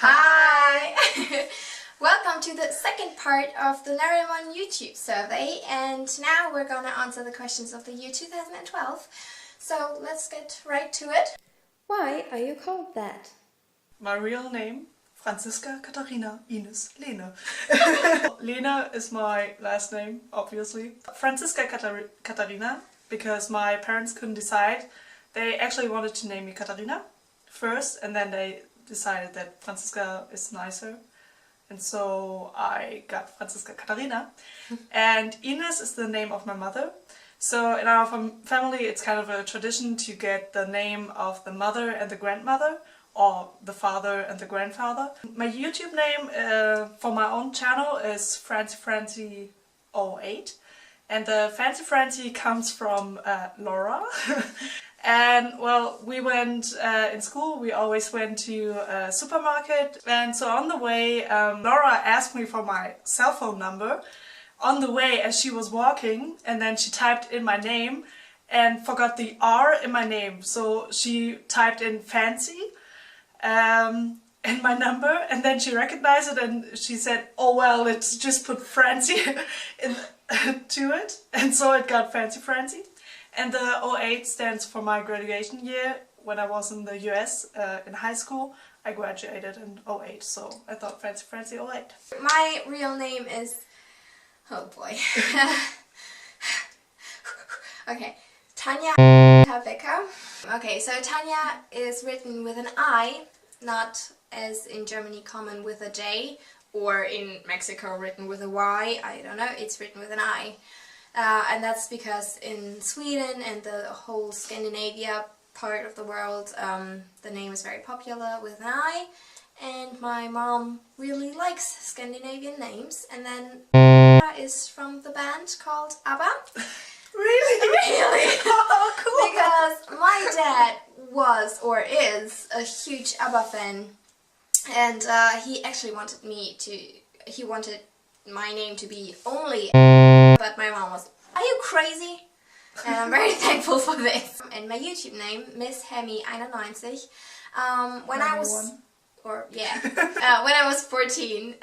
Hi! Welcome to the second part of the Nerimon YouTube survey, and now we're gonna answer the questions of the year 2012. So let's get right to it. Why are you called that? My real name, Franziska Katharina Ines Lene. Lene is my last name, obviously. Franziska Katharina, because my parents couldn't decide. They actually wanted to name me Katharina first, and then they decided that Franziska is nicer. And so I got Franziska Katharina. And Ines is the name of my mother. So in our family it's kind of a tradition to get the name of the mother and the grandmother, or the father and the grandfather. My YouTube name for my own channel is FrancyFrancy08. And the Fancy Francie comes from Laura. And well, we went in school, we always went to a supermarket, and so on the way Laura asked me for my cell phone number on the way as she was walking, and then she typed in my name and forgot the R in my name, so she typed in Fancy and my number, and then she recognized it and she said, oh well, let's just put Francie to it, and so it got Fancy Francie. And the 08 stands for my graduation year. When I was in the US in high school, I graduated in 08, so I thought Fancy Francie 08. My real name is... oh boy. Okay, Tanya Becker. Okay, so Tanya is written with an I, not as in Germany common with a J, or in Mexico written with a Y. I don't know, it's written with an I. And that's because in Sweden and the whole Scandinavia part of the world, the name is very popular with an I, and my mom really likes Scandinavian names. And then is from the band called ABBA. Really? Really? Oh, cool! Because my dad was, or is, a huge ABBA fan, and he actually wanted my name to be only, but my mom was, are you crazy? And I'm very thankful for this. And my YouTube name, Miss Hemi 91. When I was, when I was 14,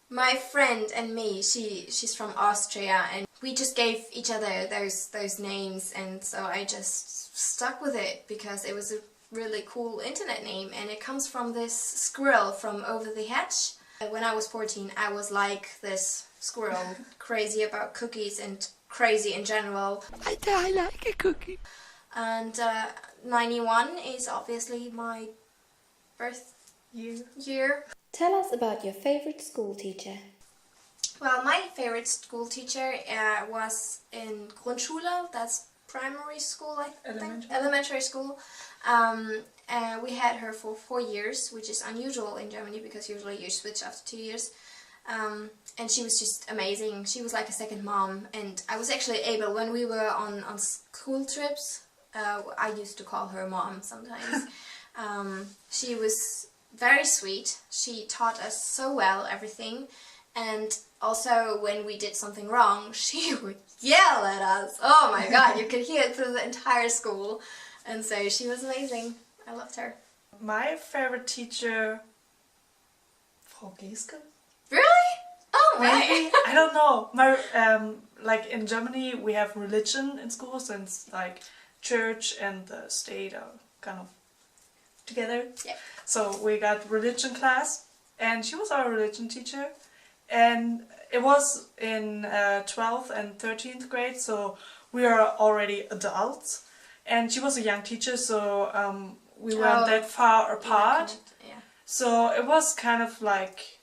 my friend and me, she's from Austria, and we just gave each other those names, and so I just stuck with it because it was a really cool internet name, and it comes from this squirrel from Over the Hedge. When I was 14, I was like this squirrel, crazy about cookies and crazy in general. I like a cookie. And 91 is obviously my birth year. Tell us about your favorite school teacher. Well, my favorite school teacher was in Grundschule, that's primary school, I think. Elementary school. We had her for 4 years, which is unusual in Germany because usually you switch after 2 years. And she was just amazing. She was like a second mom, and I was actually able, when we were on school trips, I used to call her mom sometimes. She was very sweet. She taught us so well everything, and also when we did something wrong, she would yell at us. Oh my god, you could hear it through the entire school. And so she was amazing. I loved her. My favorite teacher, Frau Geske. Really? Oh my! Maybe? I don't know. My like in Germany we have religion in schools, and it's like church and the state are kind of together. Yeah. So we got religion class, and she was our religion teacher, and it was in 12th and 13th grade, so we are already adults, and she was a young teacher, so we weren't that far apart. Yeah. So it was kind of like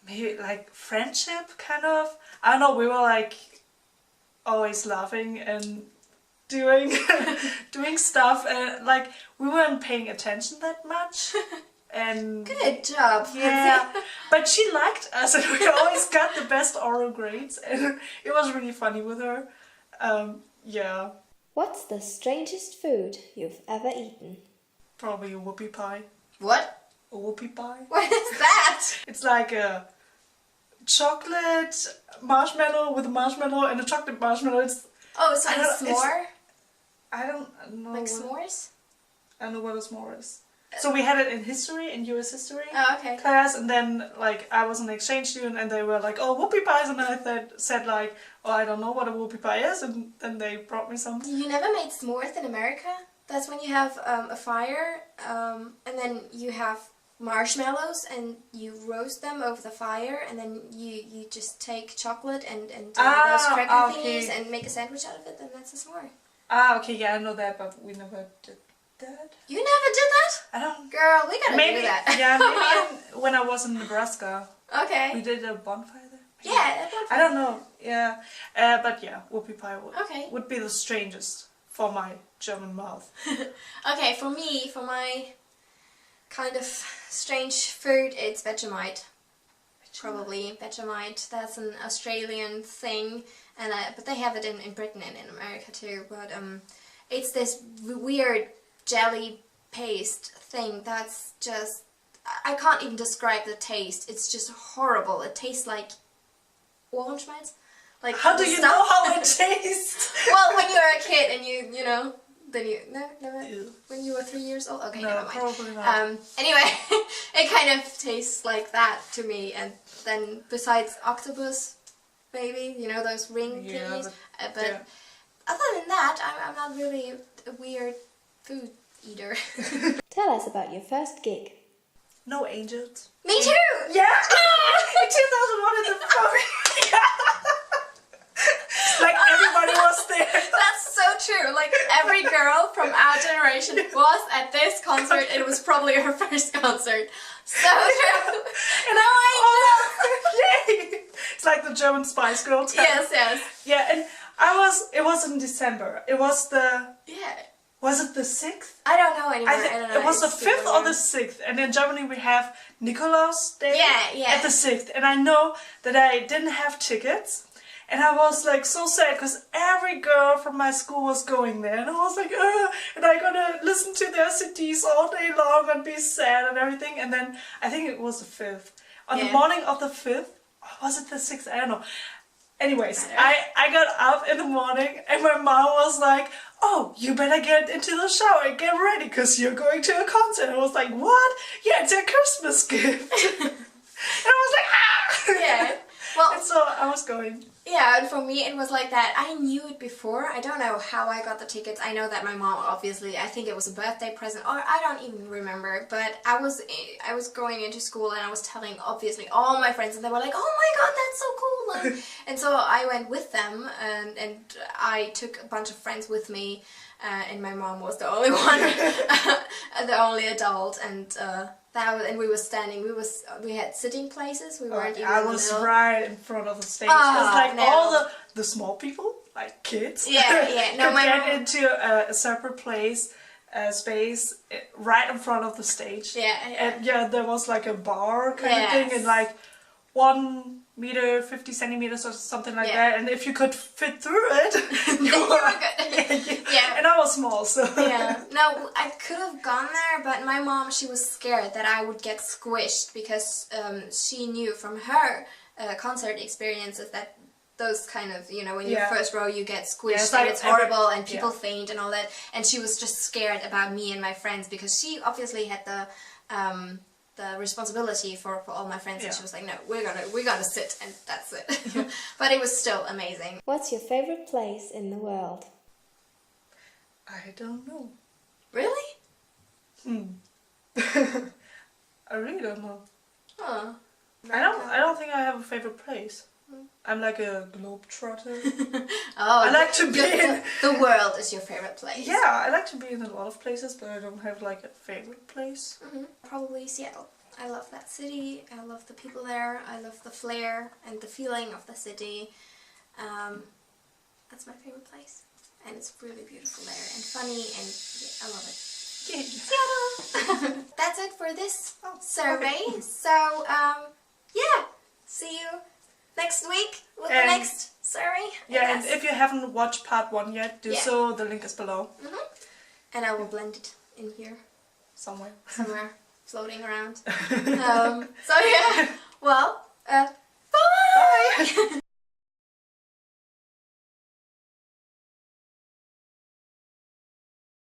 maybe like friendship, kind of. I don't know, we were like always laughing and doing doing stuff, and like we weren't paying attention that much. And good job. Yeah, but she liked us, and we always got the best oral grades, and it was really funny with her. Yeah. What's the strangest food you've ever eaten? Probably a whoopie pie. What? A whoopie pie? What is that? It's like a chocolate marshmallow with a marshmallow and a chocolate marshmallow. It's, oh, so it's s'more? I don't know. Like s'mores? I don't know what a s'more is. So we had it in history, in US history okay. class, and then like I was an exchange student, and they were like, "Oh, whoopie pies," and I said like, "Oh, I don't know what a whoopie pie is," and then they brought me some. You never made s'mores in America? That's when you have a fire, and then you have marshmallows, and you roast them over the fire, and then you just take chocolate and those cracker thingies and make a sandwich out of it, and that's a s'more. Ah, okay, yeah, I know that, but we never did that. You never did that? I don't. Girl, we gotta Maybe, do that. yeah, maybe when I was in Nebraska. Okay. We did a bonfire there. Maybe. Yeah, I don't know. Yeah, but yeah, whoopie pie would be the strangest for my German mouth. Okay, for me, for my kind of strange food, it's Vegemite. Probably Vegemite. That's an Australian thing, and but they have it in Britain and in America too. But it's this weird jelly paste thing that's just, I can't even describe the taste. It's just horrible. It tastes like Ohrenschmalz. Like, how do you know how it tastes? Well, when you were a kid and you know, then you never when you were 3 years old. Okay, no, never mind. Probably not. Anyway, it kind of tastes like that to me. And then besides octopus, maybe, you know, those ring thingies. But other than that, I'm not really a weird food eater. Tell us about your first gig. No Angels. Me too! Yeah! In 2001 in the like everybody was there. That's so true. Like every girl from our generation was at this concert. It was probably her first concert. So true. And yay! It's like the German Spice Girls. Yes, yes. Yeah, and it was in December. It was was it the 6th? I don't know anymore. I don't know. It was the 5th or the 6th. And in Germany we have Nikolaus Day at the 6th. And I know that I didn't have tickets. And I was like so sad because every girl from my school was going there. And I was like, and I gotta listen to their CDs all day long and be sad and everything. And then I think it was the 5th. On the morning of the 5th, or was it the 6th? I don't know. Anyways, I got up in the morning and my mom was like, "Oh, you better get into the shower and get ready because you're going to a concert." And I was like, "What? Yeah, it's a Christmas gift." And I was like, "Ah!" Yeah. Well, and so I was going. Yeah, and for me it was like that. I knew it before. I don't know how I got the tickets. I know that my mom, obviously, I think it was a birthday present, or I don't even remember. But I was going into school and I was telling, obviously, all my friends, and they were like, "Oh my god, that's so cool!" And so I went with them, and I took a bunch of friends with me, and my mom was the only one, the only adult, and we were standing. We had sitting places. We weren't even. I was right in front of the stage. It's like all the small people, like kids. Yeah. No, could get into a separate place, space right in front of the stage. Yeah. And there was like a bar kind of thing, and like 1 meter 50 centimeters or something like that. And if you could fit through it, you were good. Yeah. And I was small, so. Yeah. No, I could have gone there, but my mom, she was scared that I would get squished because she knew from her concert experiences that those kind of, you know, when you're first row you get squished and it's horrible and people faint and all that. And she was just scared about me and my friends because she obviously had the responsibility for all my friends, and she was like, "No, we're gonna sit, and that's it." But it was still amazing. What's your favorite place in the world? I don't know. Really? I really don't know. Huh. I don't think I have a favorite place. I'm like a globetrotter. Oh, I like to be in... The world is your favorite place. Yeah, I like to be in a lot of places, but I don't have like a favorite place. Probably Seattle. I love that city. I love the people there. I love the flair and the feeling of the city. That's my favorite place. And it's really beautiful there and funny, and I love it. Seattle! That's it for this survey. Okay. So, see you next week with the next survey. Yeah, and if you haven't watched part 1 yet, do so. The link is below. And I will blend it in here. Somewhere. Floating around. So yeah, well, bye! Bye!